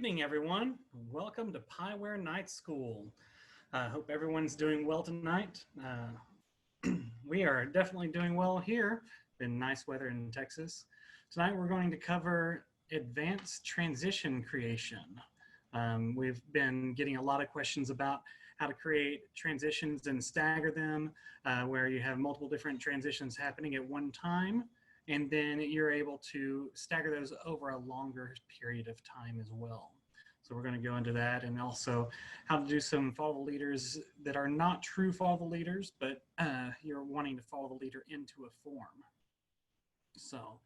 evening, everyone. Welcome to Pieware Night School. I hope everyone's doing well tonight. We are definitely doing well here. Been nice weather in Texas. Tonight we're going to cover advanced transition creation. We've been getting a lot of questions about how to create transitions and stagger them, where you have multiple different transitions happening at one time, and then you're able to stagger those over a longer period of time as well. So we're going to go into that, and also how to do some follow the leaders that are not true follow the leaders, but you're wanting to follow the leader into a form. So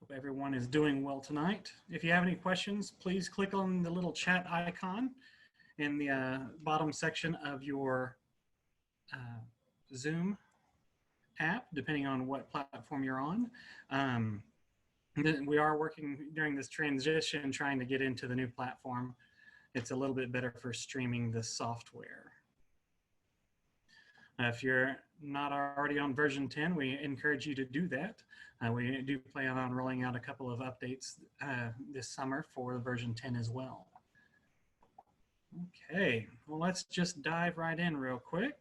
hope everyone is doing well tonight. If you have any questions, please click on the little chat icon in the bottom section of your Zoom app, depending on what platform you're on. We are working during this transition trying to get into the new platform. It's a little bit better for streaming the software. If you're not already on version 10, we encourage you to do that. We do plan on rolling out a couple of updates this summer for version 10 as well. Okay, well, let's just dive right in real quick.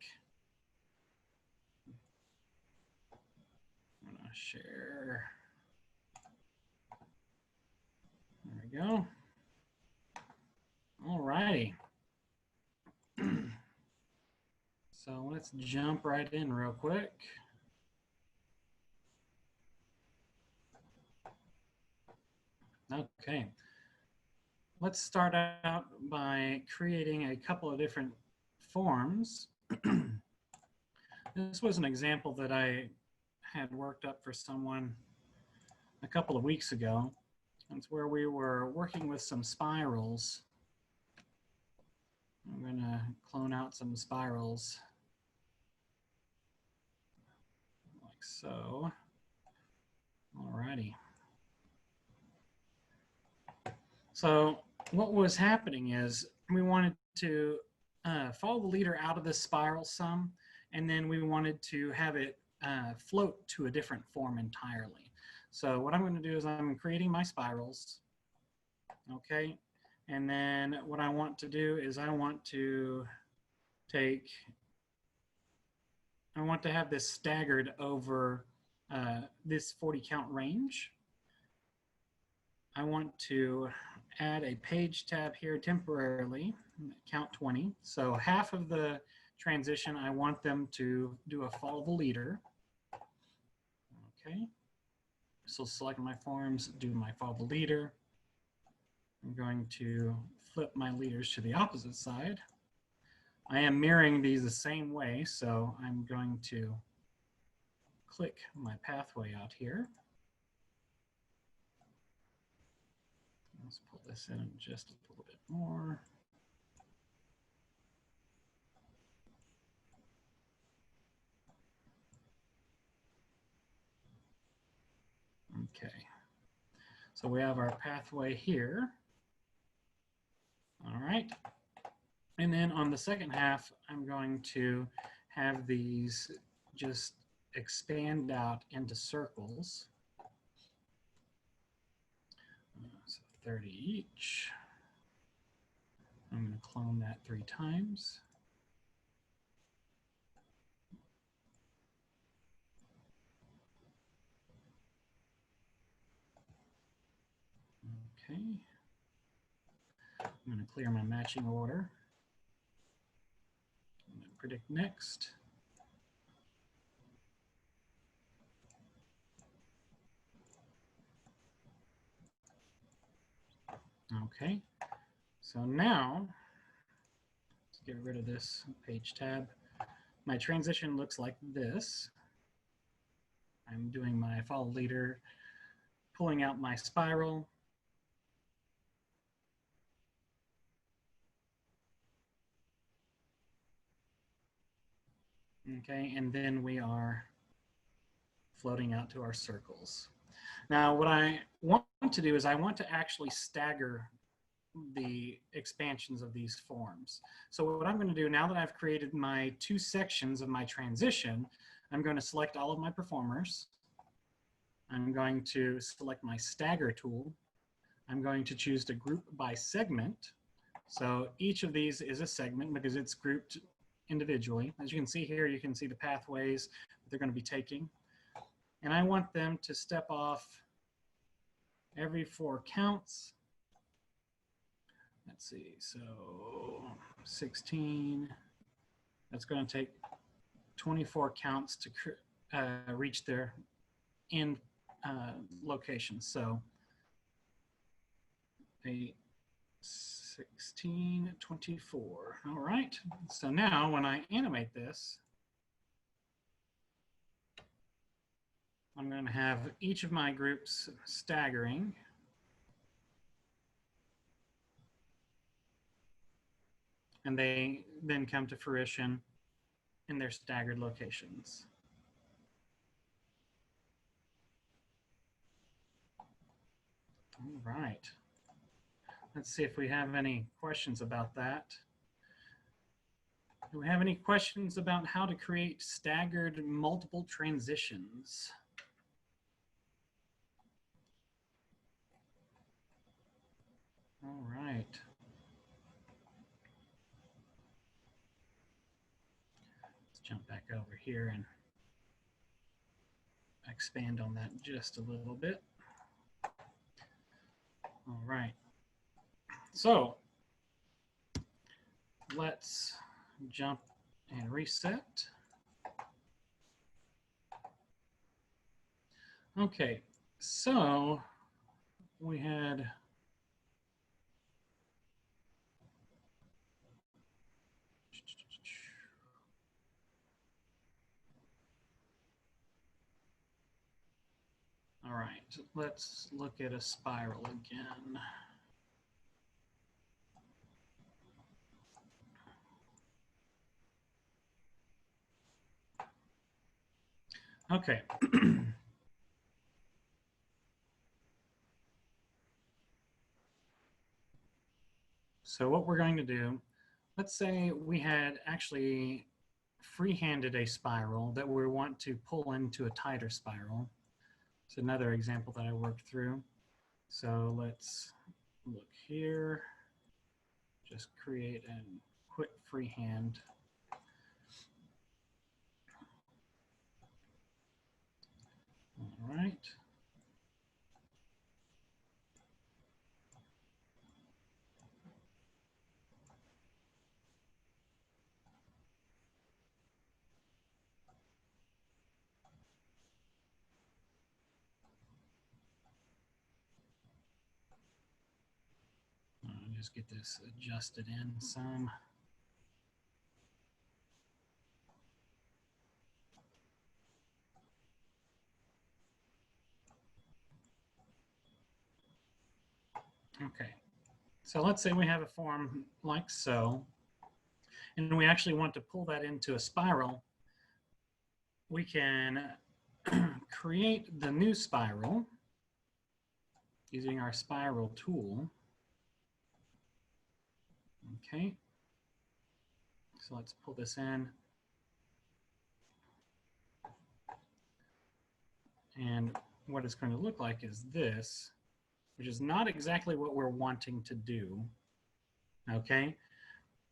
I'm gonna share. There we go. All righty. So let's jump right in real quick. Okay. Let's start out by creating a couple of different forms. This was an example that I had worked up for someone a couple of weeks ago. It's where we were working with some spirals. I'm going to clone out some spirals like so. Alrighty. So what was happening is we wanted to follow the leader out of this spiral some, and then we wanted to have it float to a different form entirely. So what I'm going to do is I'm creating my spirals, okay? And then what I want to do is I want to have this staggered over this 40 count range. I want to add a page tab here temporarily, count 20. So half of the transition, I want them to do a follow the leader. Okay, so select my forms, do my follow the leader. I'm going to flip my leaders to the opposite side. I am mirroring these the same way, so I'm going to click my pathway out here. Let's pull this in just a little bit more. Okay, so we have our pathway here. All right, and then on the second half, I'm going to have these just expand out into circles. So 30 each. I'm going to clone that 3 times. Okay. I'm going to clear my matching order. I'm going to predict next. Okay, so now let's get rid of this page tab. My transition looks like this. I'm doing my follow leader, pulling out my spiral. Okay, and then we are floating out to our circles. Now, what I want to do is I want to actually stagger the expansions of these forms. So what I'm going to do now that I've created my 2 sections of my transition, I'm going to select all of my performers. I'm going to select my stagger tool. I'm going to choose to group by segment. So each of these is a segment because it's grouped individually. As you can see here, you can see the pathways that they're going to be taking. And I want them to step off every 4 counts. Let's see, so 16. That's going to take 24 counts to reach their end location. So 8, 16, 24. All right. So now when I animate this, I'm going to have each of my groups staggering. And they then come to fruition in their staggered locations. All right. Let's see if we have any questions about that. Do we have any questions about how to create staggered multiple transitions? All right. Let's jump back over here and expand on that just a little bit. All right. So let's jump and reset. Okay, so we had all right, let's look at a spiral again. Okay. So what we're going to do, let's say we had actually freehanded a spiral that we want to pull into a tighter spiral. It's another example that I worked through. So let's look here, just create a quick freehand. All right. Just get this adjusted in some. Okay, so let's say we have a form like so, and we actually want to pull that into a spiral. We can create the new spiral using our spiral tool. Okay, so let's pull this in. And what it's going to look like is this, which is not exactly what we're wanting to do. Okay,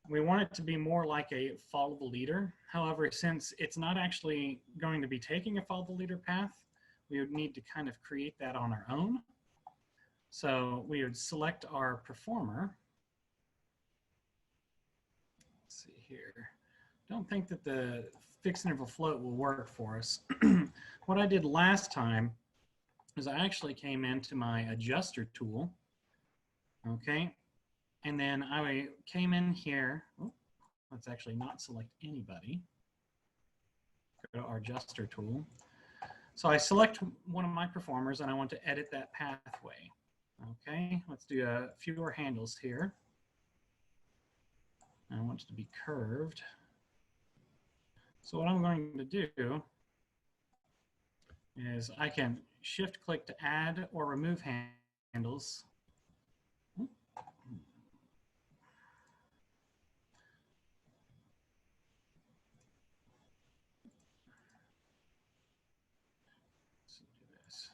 we want it to be more like a follow the leader. However, since it's not actually going to be taking a follow the leader path, we would need to kind of create that on our own. So we would select our performer. Let's see here. Don't think that the fixed interval float will work for us. What I did last time is I actually came into my adjuster tool, okay, and then I came in here. Oh, let's actually not select anybody. Go to our adjuster tool. So I select one of my performers and I want to edit that pathway. Okay, let's do fewer handles here. I want it to be curved. So what I'm going to do is I can shift click to add or remove handles. Let's do this.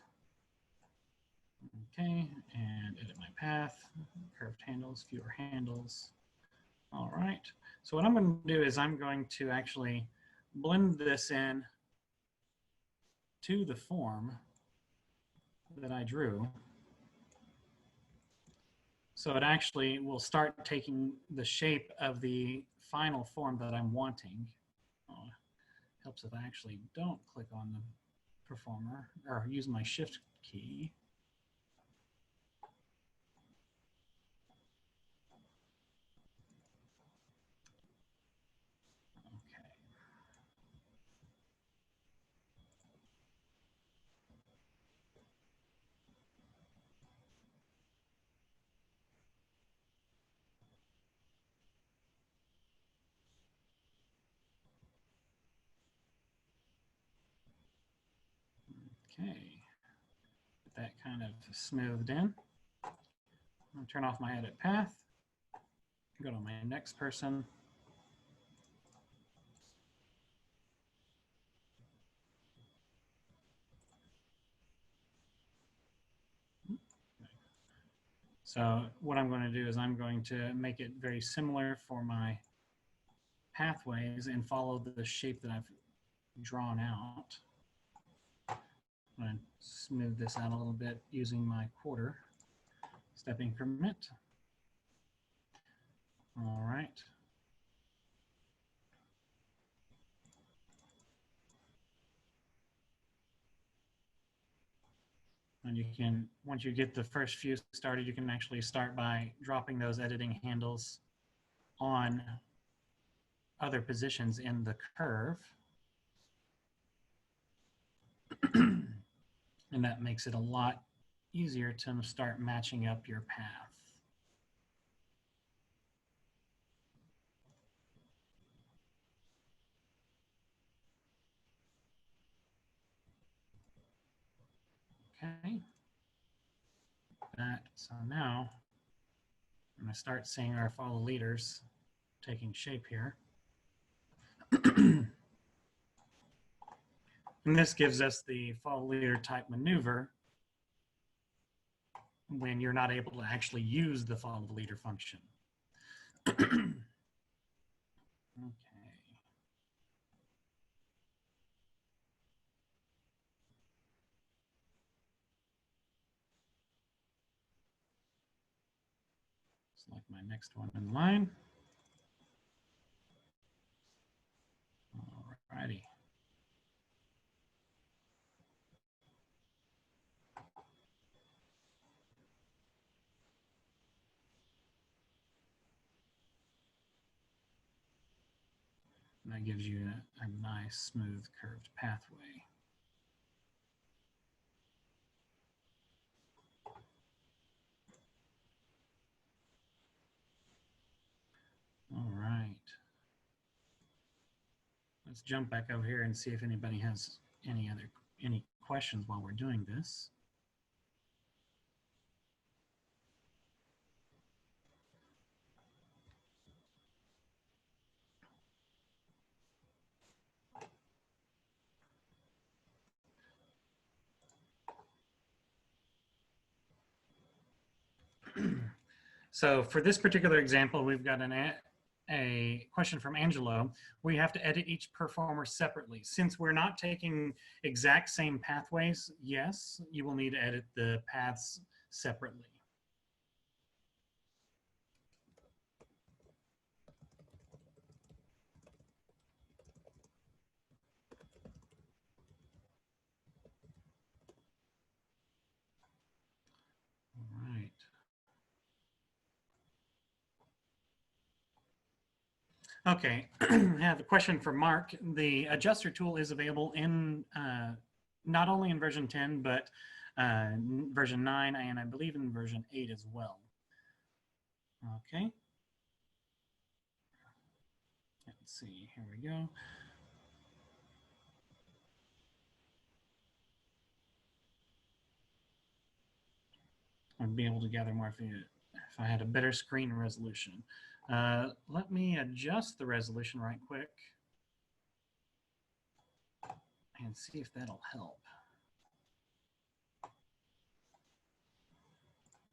Okay, and edit my path, curved handles, fewer handles. All right. So what I'm going to do is I'm going to actually blend this in to the form that I drew. So it actually will start taking the shape of the final form that I'm wanting. Oh, helps if I actually don't click on the performer or use my shift key. Okay, get that kind of smoothed in. I'll turn off my edit path, go to my next person. So what I'm going to do is I'm going to make it very similar for my pathways and follow the shape that I've drawn out. I'm going to smooth this out a little bit using my quarter step increment. All right. And you can, once you get the first few started, you can actually start by dropping those editing handles on other positions in the curve. And that makes it a lot easier to start matching up your path. Okay. So now I'm going to start seeing our follow leaders taking shape here. And this gives us the follow leader type maneuver when you're not able to actually use the follow leader function. Okay. Select my next one in line. All righty. And that gives you a nice, smooth, curved pathway. All right. Let's jump back over here and see if anybody has any questions while we're doing this. So for this particular example, we've got a question from Angelo. We have to edit each performer separately. Since we're not taking exact same pathways, yes, you will need to edit the paths separately. All right. Okay, I have a question for Mark. The adjuster tool is available in not only in version 10, but version 9, and I believe in version 8 as well. Okay. Let's see, here we go. I'd be able to gather more if I had a better screen resolution. Let me adjust the resolution right quick and see if that'll help.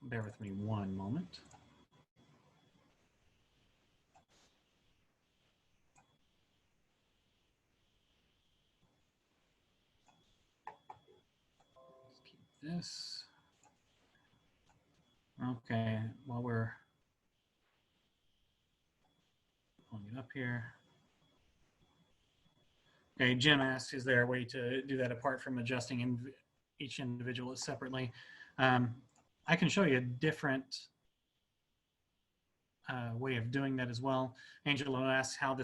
Bear with me one moment. Let's keep this. Okay, while we're pulling it up here. Okay, Jim asks, is there a way to do that apart from adjusting each individual separately? I can show you a different way of doing that as well. Angelo asks how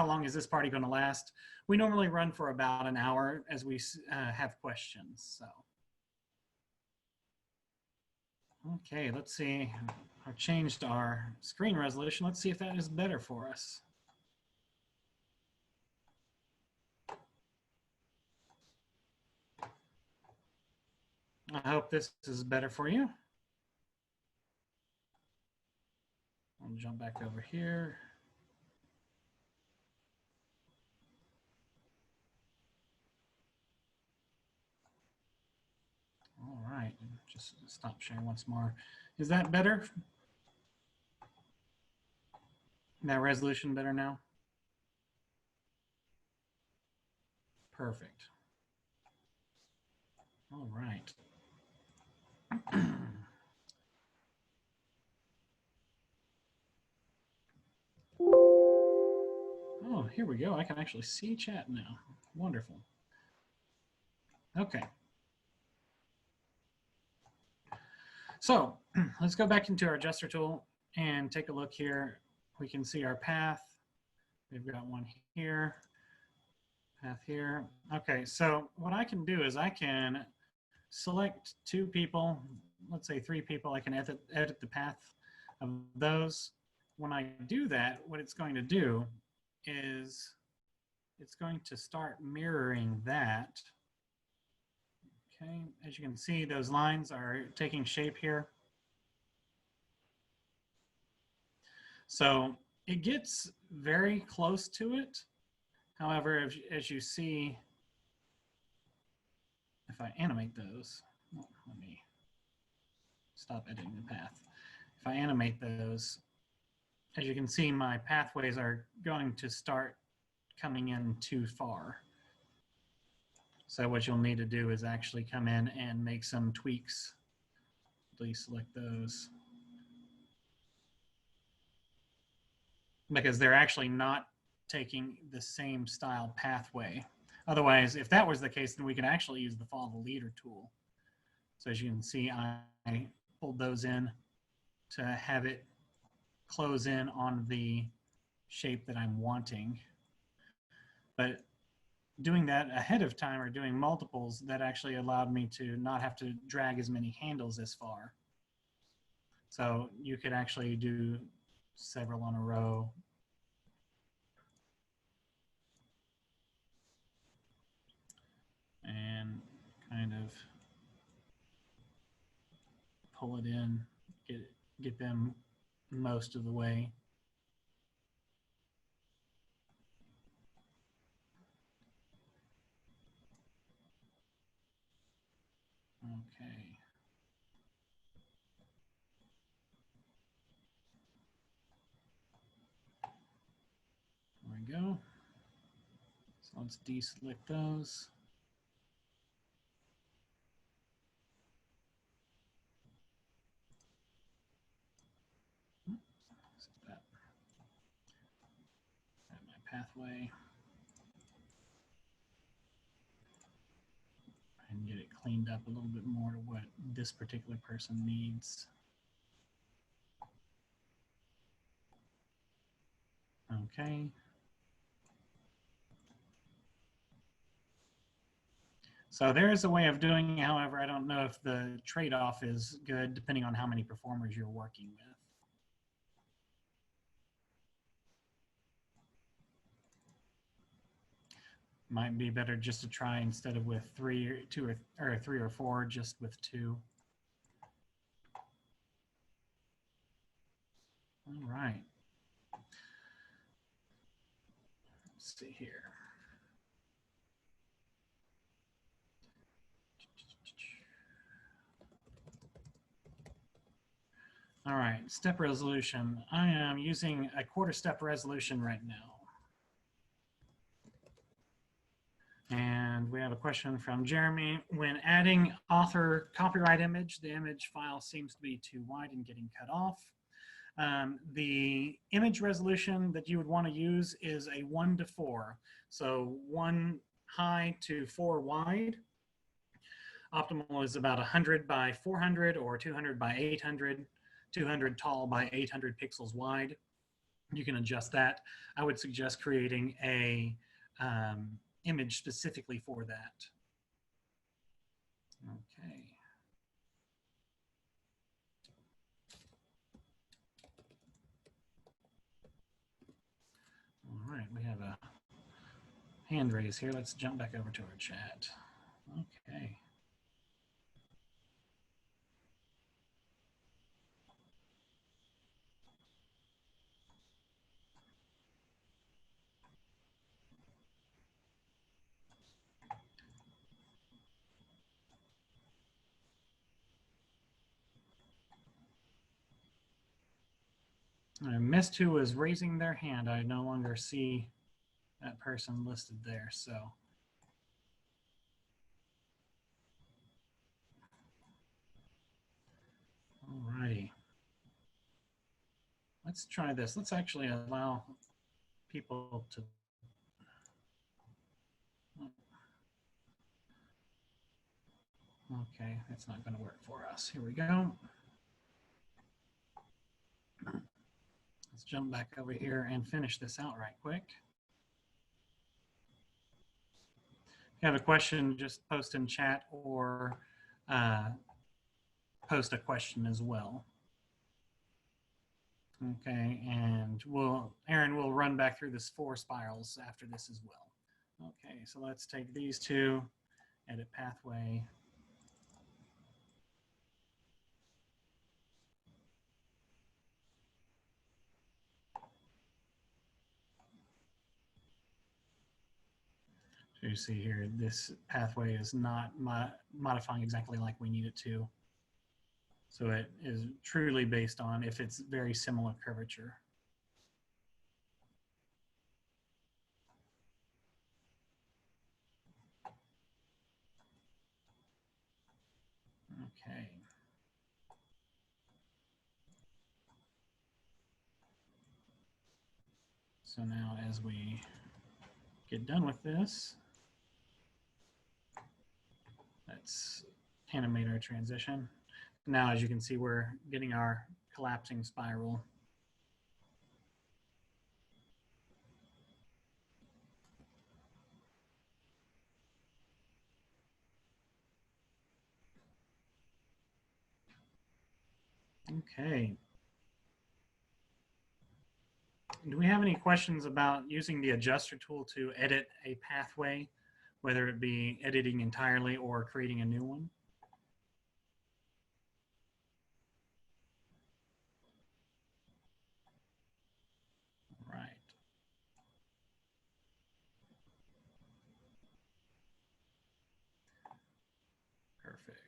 long is this party going to last? We normally run for about an hour as we have questions. So, okay, let's see. I've changed our screen resolution. Let's see if that is better for us. I hope this is better for you. I'll jump back over here. All right, just stop sharing once more. Is that better? That resolution better now? Perfect. All right. Oh, here we go. I can actually see chat now. Wonderful. Okay. So let's go back into our adjuster tool and take a look here. We can see our path. We've got one here, path here. Okay, so what I can do is I can select 2 people, let's say 3 people. I can edit the path of those. When I do that, what it's going to do is it's going to start mirroring that. Okay, as you can see, those lines are taking shape here. So it gets very close to it. However, as you see, if I animate those, well, let me stop editing the path. If I animate those, as you can see, my pathways are going to start coming in too far. So what you'll need to do is actually come in and make some tweaks. Please select those. Because they're actually not taking the same style pathway. Otherwise, if that was the case, then we could actually use the follow the leader tool. So as you can see, I pulled those in to have it close in on the shape that I'm wanting. But doing that ahead of time or doing multiples, that actually allowed me to not have to drag as many handles as far. So you could actually do several on a row. And kind of pull it in, get them most of the way. Okay. There we go. So let's deselect those. That my pathway. And get it cleaned up a little bit more to what this particular person needs. Okay. So there is a way of doing it. However, I don't know if the trade-off is good depending on how many performers you're working with. Might be better just to try instead of with 3 or 4, just with 2. All right. Let's see here. All right, step resolution. I am using a quarter step resolution right now. And we have a question from Jeremy. When adding author copyright image, the image file seems to be too wide and getting cut off. The image resolution that you would want to use is a 1:4. So 1 high to 4 wide. Optimal is about 100 by 400 or 200 by 800, 200 tall by 800 pixels wide. You can adjust that. I would suggest creating a image specifically for that. Okay. All right, we have a hand raise here. Let's jump back over to our chat. Okay. I missed who was raising their hand. I no longer see that person listed there, so. All righty. Let's try this. Let's actually allow people to. Okay, that's not going to work for us. Here we go. Let's jump back over here and finish this out right quick. If you have a question, just post in chat or post a question as well. Okay, and Aaron will run back through this 4 spirals after this as well. Okay, so let's take these two, edit pathway. So you see here, this pathway is not modifying exactly like we need it to. So it is truly based on if it's very similar curvature. Okay. So now as we get done with this, let's animate our transition. Now, as you can see, we're getting our collapsing spiral. Okay. Do we have any questions about using the adjuster tool to edit a pathway, whether it be editing entirely or creating a new one? Right. Perfect.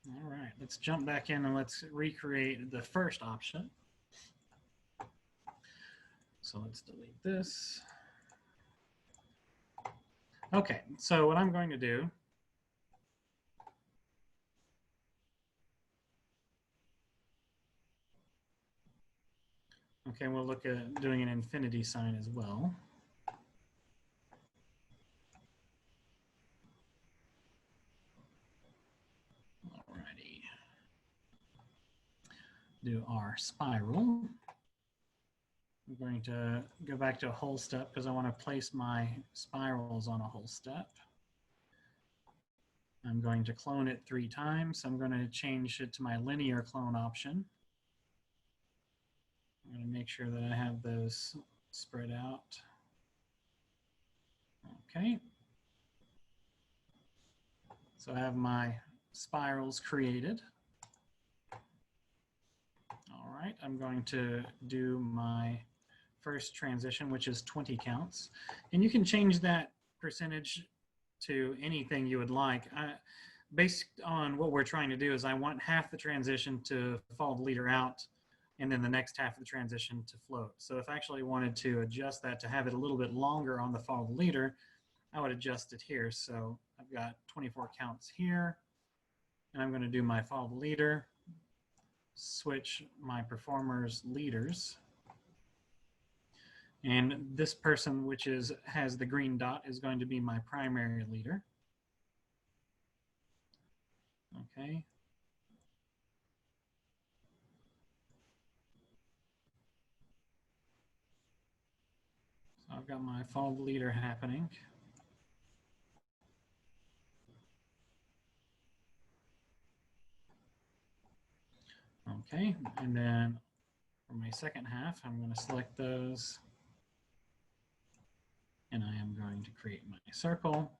All right, let's jump back in and let's recreate the first option. So let's delete this. Okay, so what I'm going to do okay, we'll look at doing an infinity sign as well. Alrighty. Do our spiral. I'm going to go back to a whole step because I want to place my spirals on a whole step. I'm going to clone it 3 times. I'm going to change it to my linear clone option. I'm going to make sure that I have those spread out. Okay. So I have my spirals created. All right, I'm going to do my first transition, which is 20 counts. And you can change that percentage to anything you would like. based on what we're trying to do is I want half the transition to follow the leader out and then the next half of the transition to float. So if I actually wanted to adjust that to have it a little bit longer on the follow the leader, I would adjust it here. So I've got 24 counts here, and I'm going to do my follow the leader, switch my performers leaders. And this person, which has the green dot, is going to be my primary leader. Okay. So I've got my follow the leader happening. Okay, and then for my second half, I'm going to select those. And I am going to create my circle.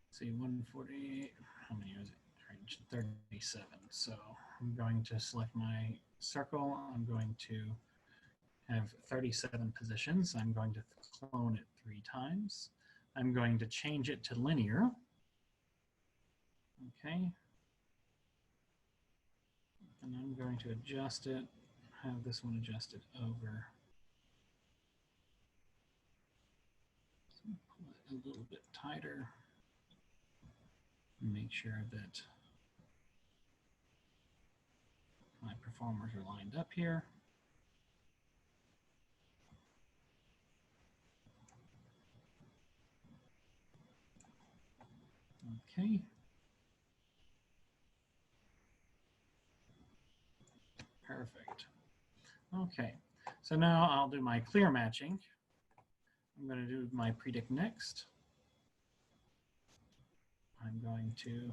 Let's see, 148, how many is it? 37. So I'm going to select my circle. I'm going to have 37 positions. I'm going to clone it 3 times. I'm going to change it to linear. Okay. And I'm going to adjust it, have this one adjusted over. So pull it a little bit tighter. Make sure that my performers are lined up here. Okay. Perfect. Okay, so now I'll do my clear matching. I'm going to do my predict next. I'm going to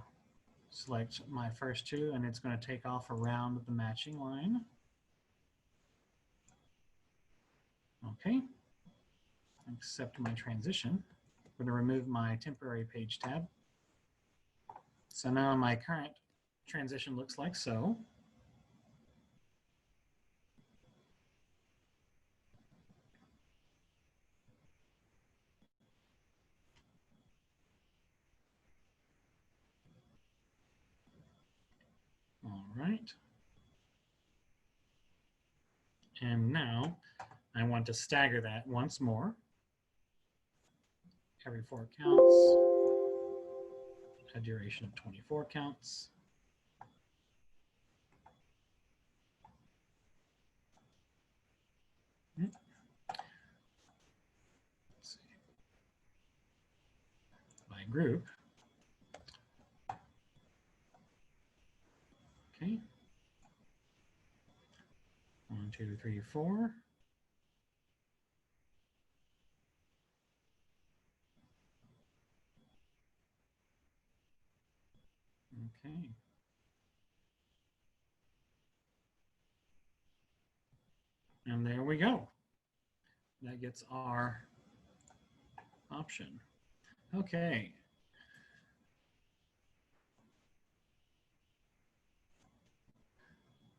select my first 2, and it's going to take off around the matching line. Okay, accept my transition. I'm going to remove my temporary page tab. So now my current transition looks like so. All right. And now I want to stagger that once more. Every 4 counts, a duration of 24 counts. Let's see. By group. Okay. 1, 2, 3, 4. Okay. And there we go. That gets our option. Okay.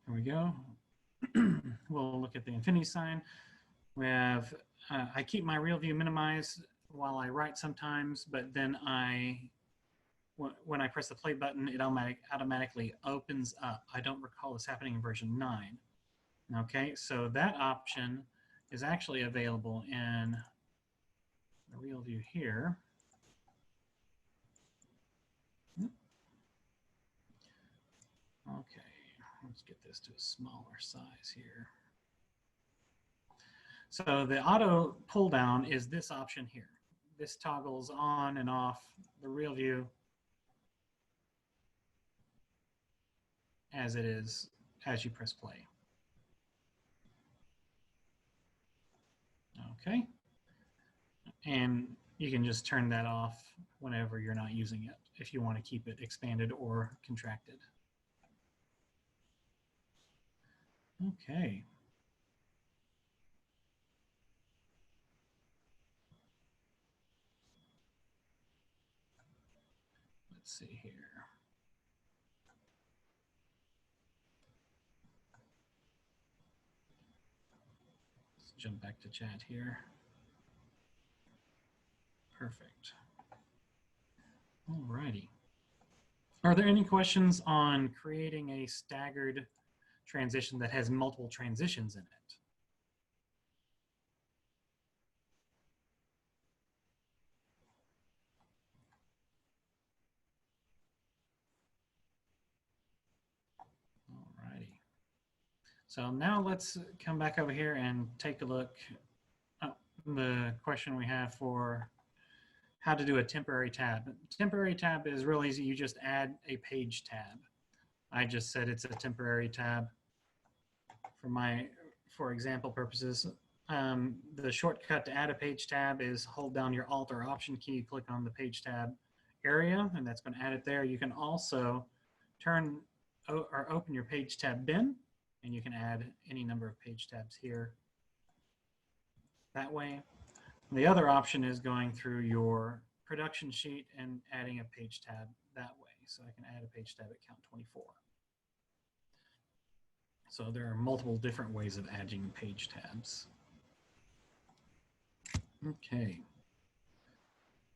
There we go. We'll look at the infinity sign. We have, I keep my real view minimized while I write sometimes, but then when I press the play button, it automatically opens up. I don't recall this happening in version 9. Okay, so that option is actually available in the real view here. Okay, let's get this to a smaller size here. So the auto pull down is this option here. This toggles on and off the real view as it is as you press play. Okay. And you can just turn that off whenever you're not using it if you want to keep it expanded or contracted. Okay. Let's see here. Let's jump back to chat here. Perfect. All righty. Are there any questions on creating a staggered transition that has multiple transitions in it? Alrighty. So now let's come back over here and take a look at the question we have for how to do a temporary tab. Temporary tab is real easy. You just add a page tab. I just said it's a temporary tab for example purposes. The shortcut to add a page tab is hold down your Alt or Option key, click on the page tab area, and that's going to add it there. You can also turn or open your page tab bin, and you can add any number of page tabs here that way. The other option is going through your production sheet and adding a page tab that way. So I can add a page tab at count 24. So there are multiple different ways of adding page tabs. Okay.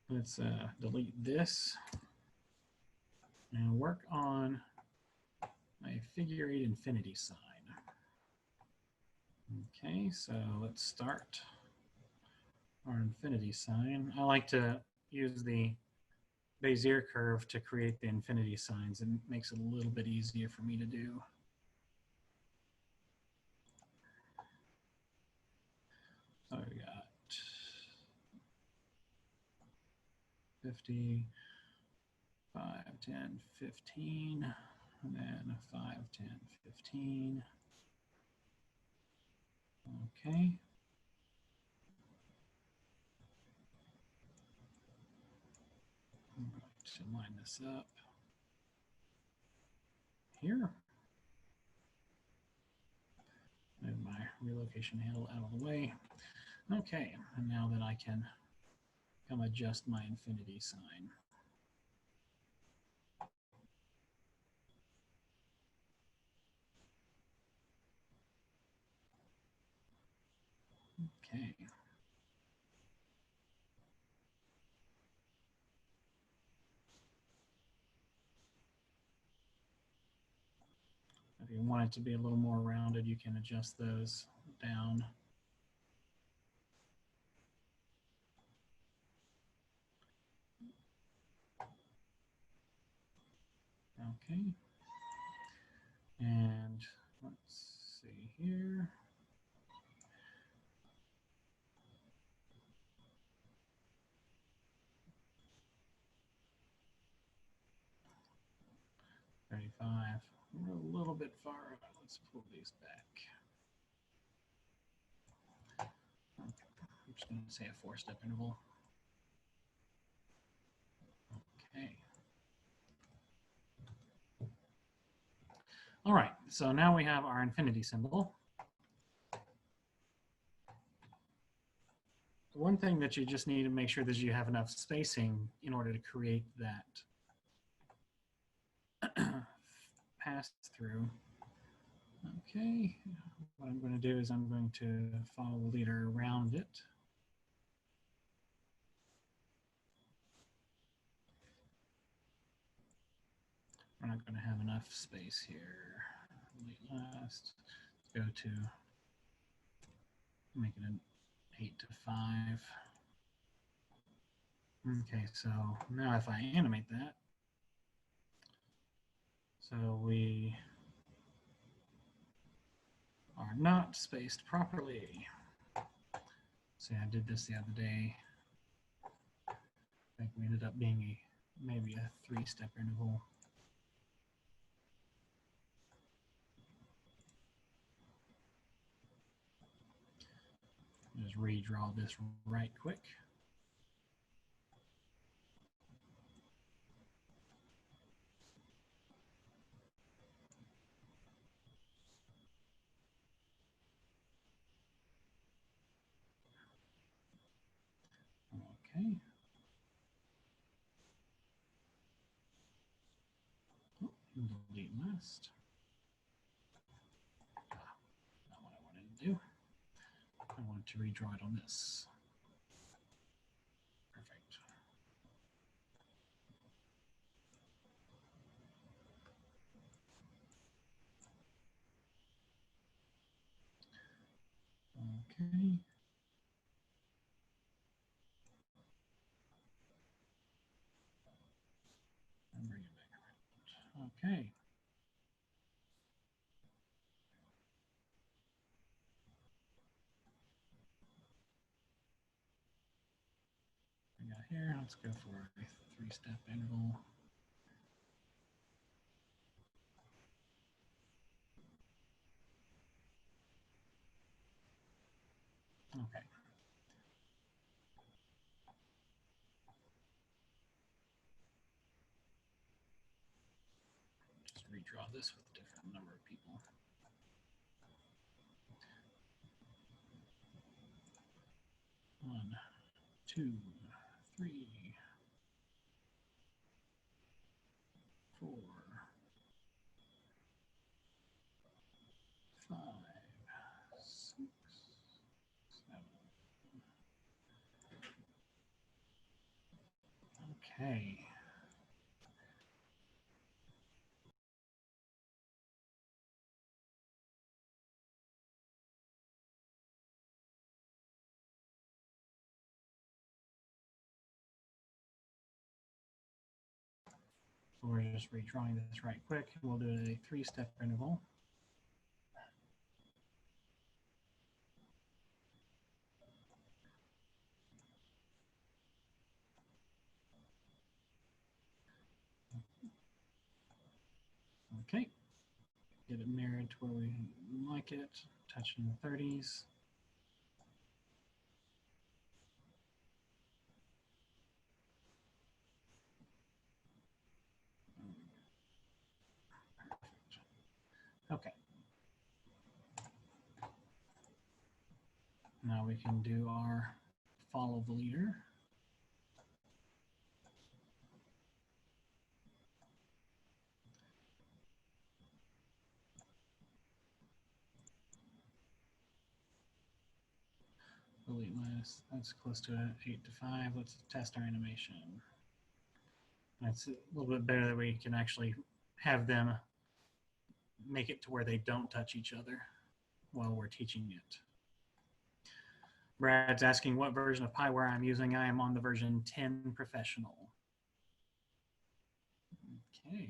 Let's delete this and work on my figure 8 infinity sign. Okay, so let's start our infinity sign. I like to use the Bezier curve to create the infinity signs. It makes it a little bit easier for me to do. So we got 50, 5, 10, 15, and then 5, 10, 15. Okay. I'm going to line this up here. Move my relocation handle out of the way. Okay, and now that I can come adjust my infinity sign. Okay. If you want it to be a little more rounded, you can adjust those down. Okay. And let's see here. We're a little bit far out. Let's pull these back. Okay. I'm just going to say a 4-step interval. Okay. All right, so now we have our infinity symbol. One thing that you just need to make sure that you have enough spacing in order to create that pass through. Okay, what I'm going to do is I'm going to follow the leader around it. We're not going to have enough space here. Last, let's go to make it an 8 to 5. Okay, so now if I animate that, so we are not spaced properly. See, I did this the other day. I think we ended up being maybe a 3-step interval. Just redraw this right quick. Okay. Oh, delete last. Not what I wanted to do. I wanted to redraw it on this. Perfect. Okay. And bring it back around. Okay. We got here. Let's go for a 3-step interval. Okay. Just redraw this with a different number of people. One, 2, 3, 4, 5, 6, 7. Okay. So we're just redrawing this right quick. We'll do a 3-step interval. Okay. Get it mirrored to where we like it. Touching the 30s. Okay. Now we can do our follow the leader. Delete minus, that's close to 8 to 5. Let's test our animation. That's a little bit better that we can actually have them make it to where they don't touch each other while we're teaching it. Brad's asking what version of Pieware I'm using. I am on the version 10 Professional. Okay.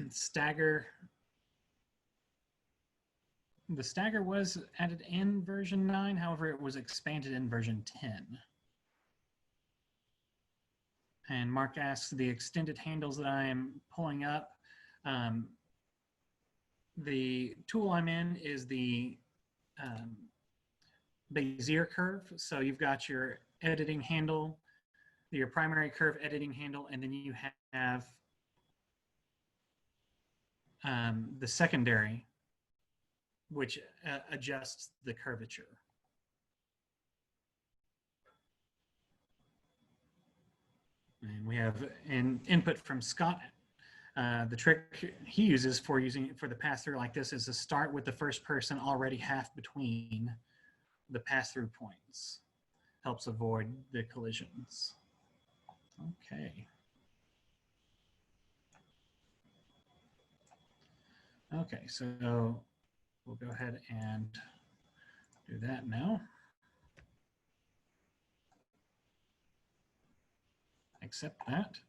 Stagger. The Stagger was added in version 9, however, it was expanded in version 10. And Mark asks the extended handles that I am pulling up. The tool I'm in is the Bezier curve. So you've got your editing handle, your primary curve editing handle, and then you have the secondary, which adjusts the curvature. And we have an input from Scott. The trick he uses for the pass-through like this is to start with the first person already half between the pass-through points. Helps avoid the collisions. Okay. Okay, so we'll go ahead and do that now. Accept that.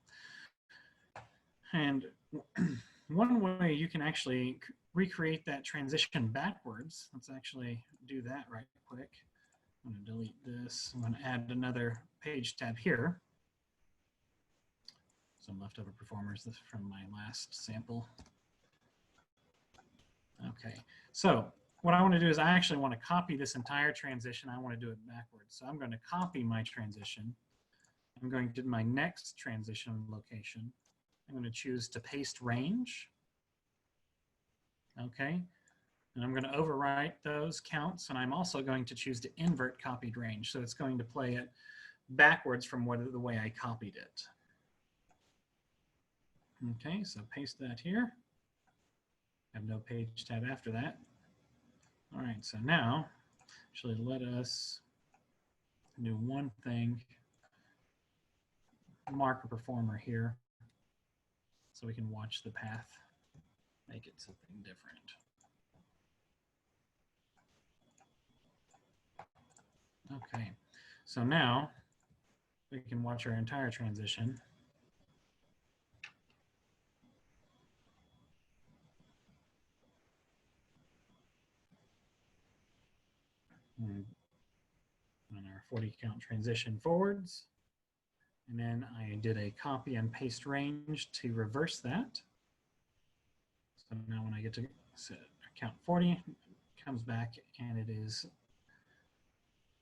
And one way you can actually recreate that transition backwards, let's actually do that right quick. I'm going to delete this. I'm going to add another page tab here. Some leftover performers from my last sample. Okay, so what I want to do is I actually want to copy this entire transition. I want to do it backwards. So I'm going to copy my transition. I'm going to my next transition location. I'm going to choose to paste range. Okay, and I'm going to overwrite those counts, and I'm also going to choose to invert copied range. So it's going to play it backwards from the way I copied it. Okay, so paste that here. I have no page tab after that. All right, so now actually let us do one thing. Mark a performer here. so we can watch the path, make it something different. Okay, so now we can watch our entire transition. On our 40 count transition forwards. And then I did a copy and paste range to reverse that. So now when I get to count 40, it comes back and it is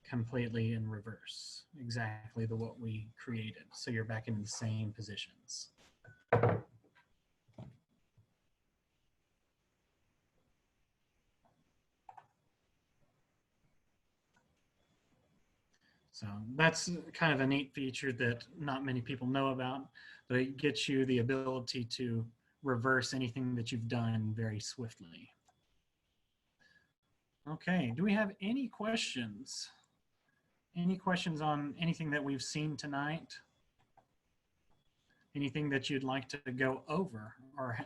completely in reverse, exactly what we created. So you're back in the same positions. So that's kind of a neat feature that not many people know about, but it gets you the ability to reverse anything that you've done very swiftly. Okay, do we have any questions? Any questions on anything that we've seen tonight? Anything that you'd like to go over, or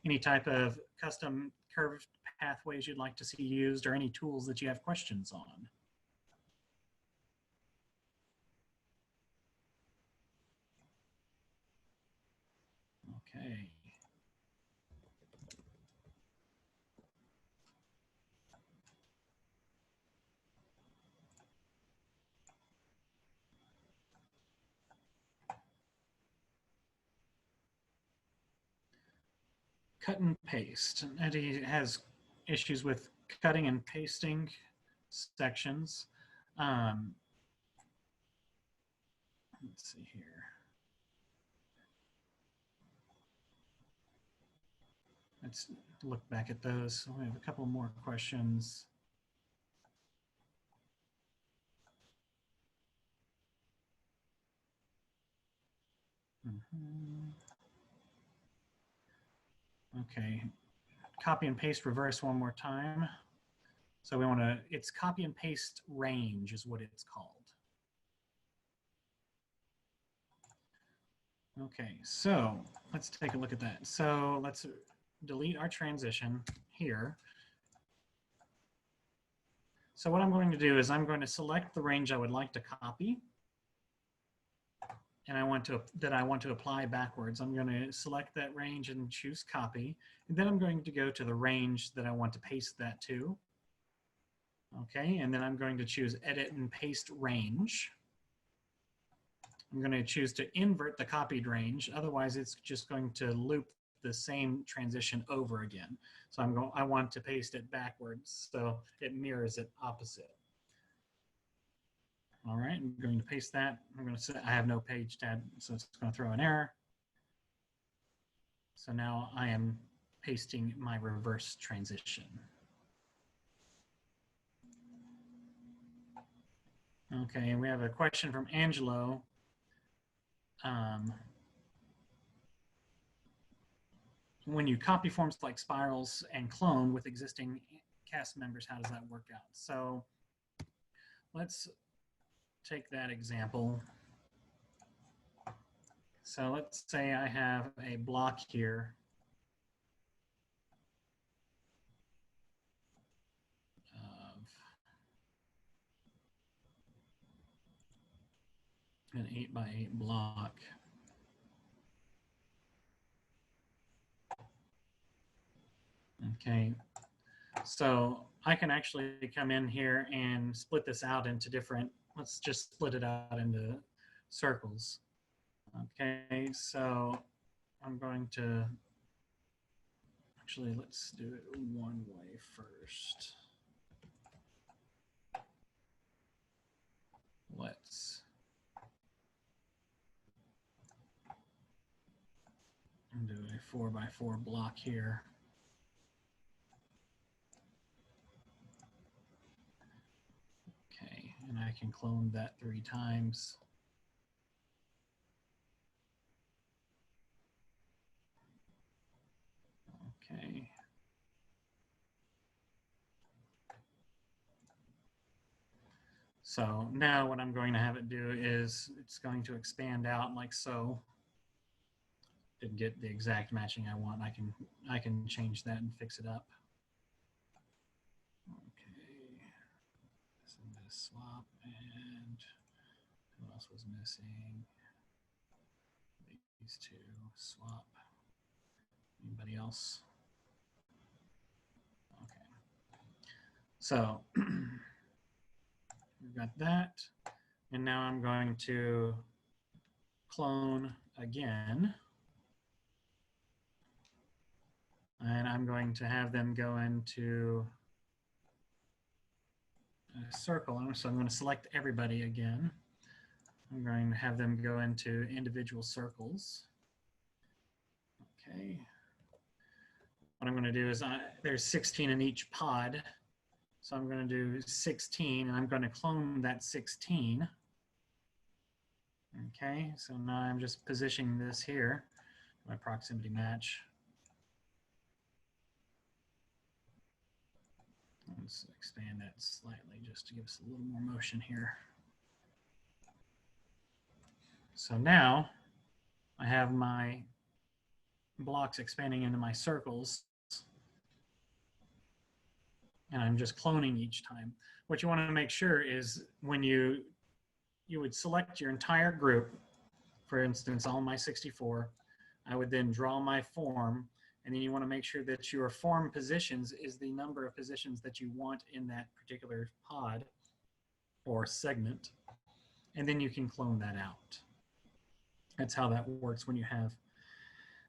any type of custom curved pathways you'd like to see used, or any tools that you have questions on? Okay. Cut and paste. Eddie has issues with cutting and pasting sections. Let's see here. Let's look back at those. So we have a couple more questions. Okay, copy and paste reverse one more time. So we want to, it's copy and paste range is what it's called. Okay, so let's take a look at that. So let's delete our transition here. So what I'm going to do is I'm going to select the range I would like to copy, and I want to apply backwards. I'm going to select that range and choose copy, and then I'm going to go to the range that I want to paste that to. Okay, and then I'm going to choose edit and paste range. I'm going to choose to invert the copied range, otherwise it's just going to loop the same transition over again. So I want to paste it backwards so it mirrors it opposite. All right, I'm going to paste that. I'm going to say I have no page tab, so it's going to throw an error. So now I am pasting my reverse transition. Okay, and we have a question from Angelo. When you copy forms like spirals and clone with existing cast members, how does that work out? So let's take that example. So let's say I have a block here of an 8x8 block. Okay, so I can actually come in here and split this out into different, let's just split it out into circles. Okay, so I'm going to, actually let's do it one way first. Let's do a 4x4 block here. Okay, and I can clone that 3 times. Okay. So now what I'm going to have it do is it's going to expand out like so. didn't get the exact matching I want, I can change that and fix it up. Okay, so this swap, and who else was missing? These two swap. Anybody else? Okay. So we've got that. And now I'm going to clone again. And I'm going to have them go into a circle. So I'm going to select everybody again. I'm going to have them go into individual circles. Okay. What I'm going to do is there's 16 in each pod. So I'm going to do 16, and I'm going to clone that 16. Okay, so now I'm just positioning this here, my proximity match. Let's expand that slightly just to give us a little more motion here. So now I have my blocks expanding into my circles, and I'm just cloning each time. What you want to make sure is when you would select your entire group, for instance, all my 64, I would then draw my form, and then you want to make sure that your form positions is the number of positions that you want in that particular pod or segment, and then you can clone that out. That's how that works when you have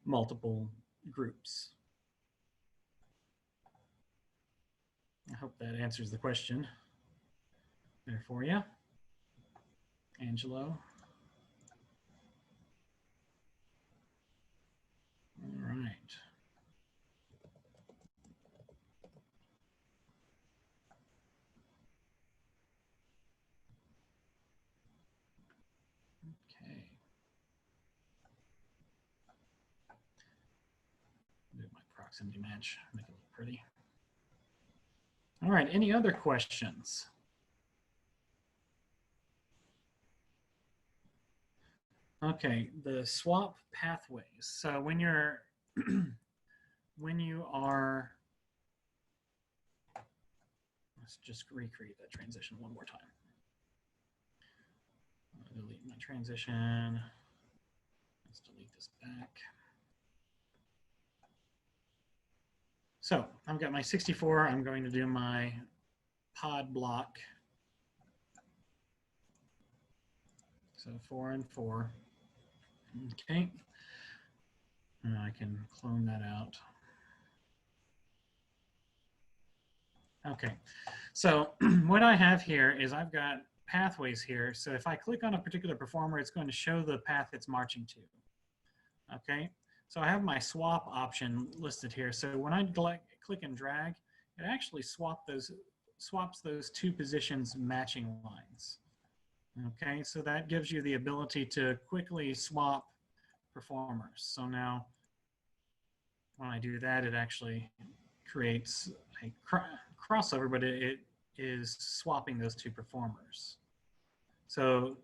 multiple groups. I hope that answers the question there for you. Angelo. All right. Okay. Do my proximity match, make it look pretty. All right, any other questions? Okay, the swap pathways. So when you're when you are, let's just recreate that transition one more time. I'll delete my transition. Let's delete this back. So I've got my 64. I'm going to do my pod block. So 4 and 4. Okay. And I can clone that out. Okay. So what I have here is I've got pathways here. So if I click on a particular performer, it's going to show the path it's marching to. Okay. So I have my swap option listed here. So when I click and drag, it actually swaps those two positions matching lines. Okay, so that gives you the ability to quickly swap performers. So now when I do that, it actually creates a crossover, but it is swapping those two performers. So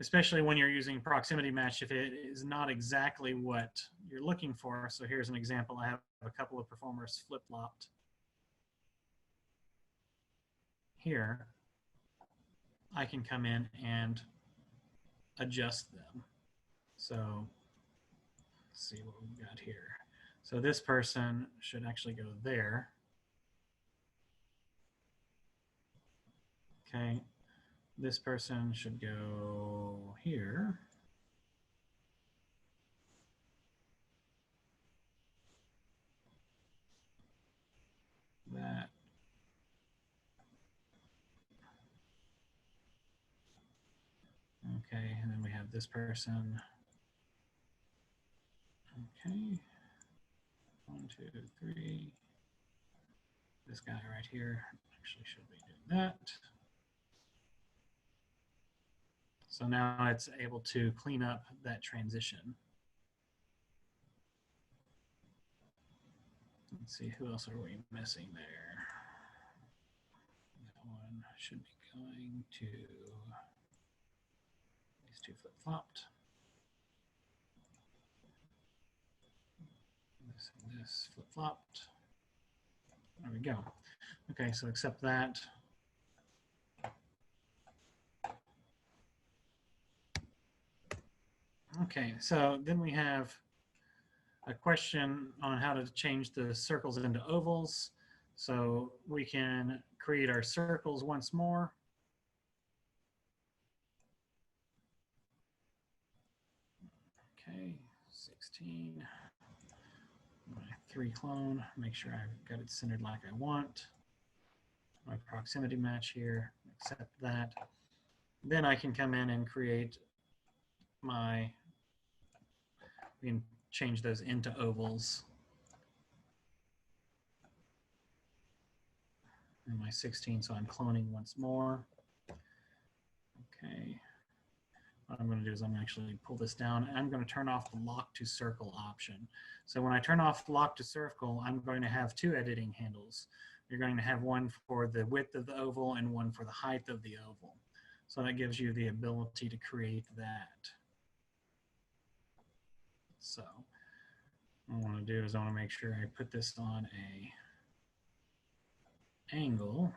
especially when you're using proximity match, if it is not exactly what you're looking for. So here's an example. I have a couple of performers flip-flopped here. I can come in and adjust them. So let's see what we've got here. So this person should actually go there. Okay, this person should go here. That. Okay, and then we have this person. Okay, 1, 2, 3. This guy right here actually should be doing that. So now it's able to clean up that transition. Let's see, who else are we missing there? That one should be going to these two flip-flopped. So this flip-flopped. There we go. Okay, so accept that. Okay, so then we have a question on how to change the circles into ovals. So we can create our circles once more. Okay, 16. My 3 clone, make sure I've got it centered like I want. My proximity match here, accept that. Then I can come in and create my, we can change those into ovals. And my 16, so I'm cloning once more. Okay. What I'm going to do is I'm going to actually pull this down. And I'm going to turn off the lock to circle option. So when I turn off lock to circle, I'm going to have 2 editing handles. You're going to have one for the width of the oval and one for the height of the oval. So that gives you the ability to create that. So what I want to do is I want to make sure I put this on a angle,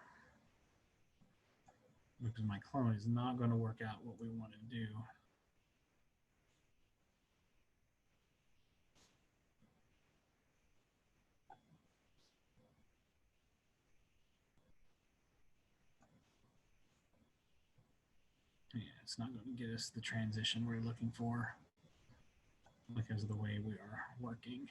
because my clone is not going to work out what we want to do. Yeah, it's not going to get us the transition we're looking for because of the way we are working.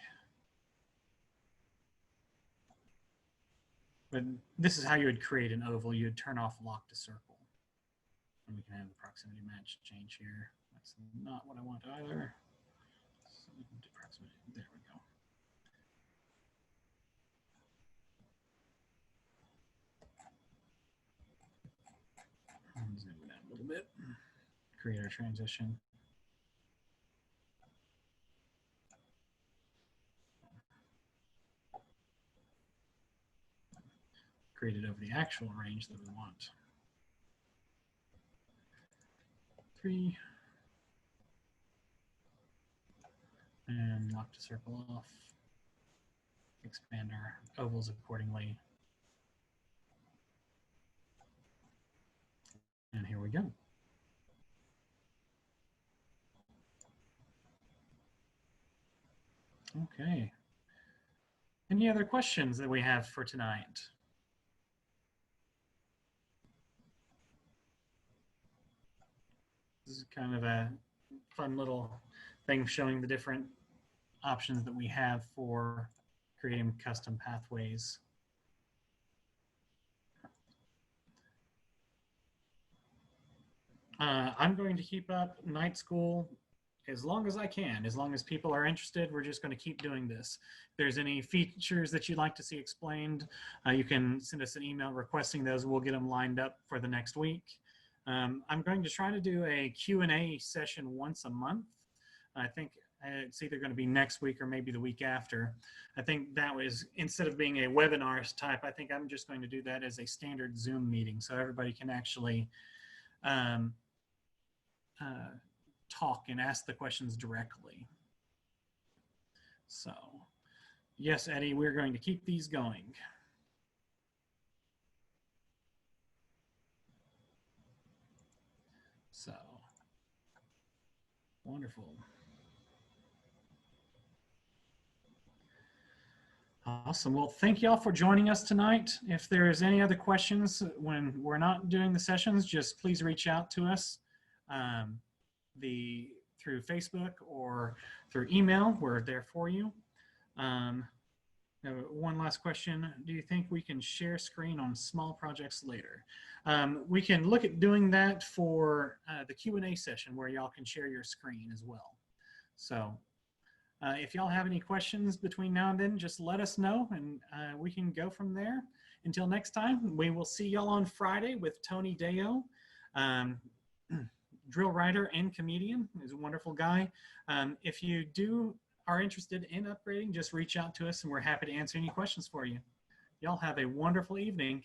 But this is how you would create an oval. You would turn off lock to circle. And we can have the proximity match change here. That's not what I want either. So we can do proximity. There we go. And zoom it out a little bit. Create our transition. Create it over the actual range that we want. 3. And lock to circle off. Expand our ovals accordingly. And here we go. Okay. Any other questions that we have for tonight? This is kind of a fun little thing showing the different options that we have for creating custom pathways. I'm going to keep up night school as long as I can. As long as people are interested, we're just going to keep doing this. If there's any features that you'd like to see explained, you can send us an email requesting those. We'll get them lined up for the next week. I'm going to try to do a Q&A session once a month. I think it's either going to be next week or maybe the week after. I think that was, instead of being a webinar type, I think I'm just going to do that as a standard Zoom meeting so everybody can actually talk and ask the questions directly. So, yes, Eddie, we're going to keep these going. So, wonderful. Awesome. Well, thank you all for joining us tonight. If there's any other questions when we're not doing the sessions, just please reach out to us through Facebook or through email. We're there for you. One last question. Do you think we can share screen on small projects later? We can look at doing that for the Q&A session where y'all can share your screen as well. So if y'all have any questions between now and then, just let us know and we can go from there. Until next time, we will see y'all on Friday with Tony Deo, drill writer and comedian. He's a wonderful guy. If you are interested in upgrading, just reach out to us and we're happy to answer any questions for you. Y'all have a wonderful evening.